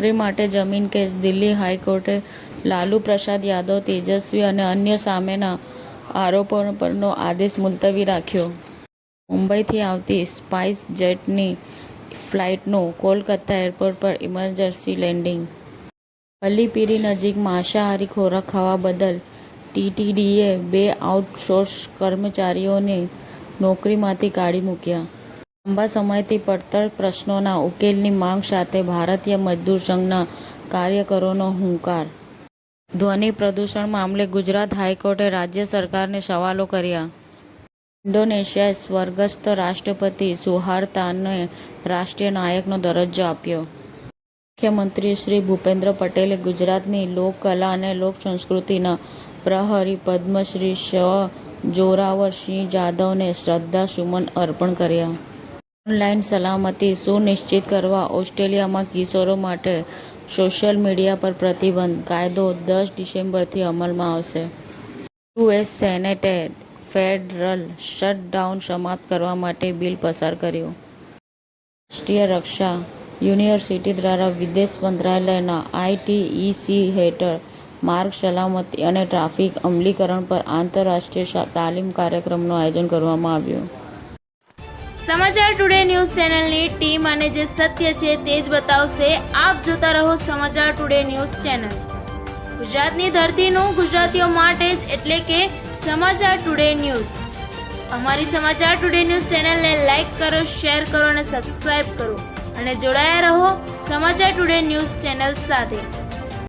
નોકરી માટે જમીન કેસ દિલ્હી હાઈકોર્ટે લાલુ પ્રસાદ યાદવ, તેજસ્વી અને અન્ય સામેના આરોપો પરનો આદેશ મુલતવી રાખ્યો. મુંબઈથી આવતી સ્પાઇસ જેટની ફ્લાઇટનું કોલકાતા એરપોર્ટ પર ઇમરજન્સી લેન્ડિંગ. અલીપીરી નજીક માંસાહારી ખોરાક ખાવા બદલ ટીટીડીએ 2 આઉટસોર્સ કર્મચારીઓને નોકરીમાંથી કાઢી મૂક્યા. લાંબા સમયથી પડતર પ્રશ્નોના ઉકેલની માંગ સાથે ભારતીય મજદૂર સંઘના કાર્યકરોનો હુંકાર. ધ્વનિ પ્રદૂષણ મામલે ગુજરાત હાઈકોર્ટે રાજ્ય સરકારને સવાલો કર્યા. ઇન્ડોનેશિયાએ સ્વર્ગસ્થ રાષ્ટ્રપતિ સુહાર્તોને રાષ્ટ્રીય નાયકનો દરજ્જો આપ્યો. મુખ્યમંત્રી શ્રી ભૂપેન્દ્ર પટેલે ગુજરાતની લોકકલા અને લોકસંસ્કૃતિના પ્રહરી પદ્મશ્રી સ્વ જોરાવરસિંહ જાદવને શ્રદ્ધાસુમન અર્પણ કર્યા. ઓનલાઈન સલામતી સુનિશ્ચિત કરવા ઓસ્ટ્રેલિયામાં કિશોરો માટે સોશિયલ મીડિયા પર પ્રતિબંધ. કાયદો 10 ડિસેમ્બરથી અમલમાં આવશે. યુએસ સેનેટે ફેડરલ શટડાઉન સમાપ્ત કરવા માટે બિલ પસાર કર્યું. રાષ્ટ્રીય રક્ષા યુનિવર્સિટી દ્વારા વિદેશ મંત્રાલયના આઈટીઈસી હેઠળ માર્ગ સલામતી અને ટ્રાફિક અમલીકરણ પર આંતરરાષ્ટ્રીય તાલીમ કાર્યક્રમનું આયોજન કરવામાં આવ્યું. સમાચાર ટુડે ન્યૂઝ ચેનલની ટીમ અને જે સત્ય છે તે જ બતાવશે. આપ જોતા રહો સમાચાર ટુડે ન્યૂઝ ચેનલ. ગુજરાતની ધરતીનું ગુજરાતીઓ માટે જ, એટલે કે સમાચાર ટુડે ન્યૂઝ. અમારી સમાચાર ટુડે ન્યૂઝ ચેનલને લાઈક કરો, શેર કરો અને સબસ્ક્રાઇબ કરો અને જોડાયા રહો સમાચાર ટુડે ન્યૂઝ ચેનલ સાથે.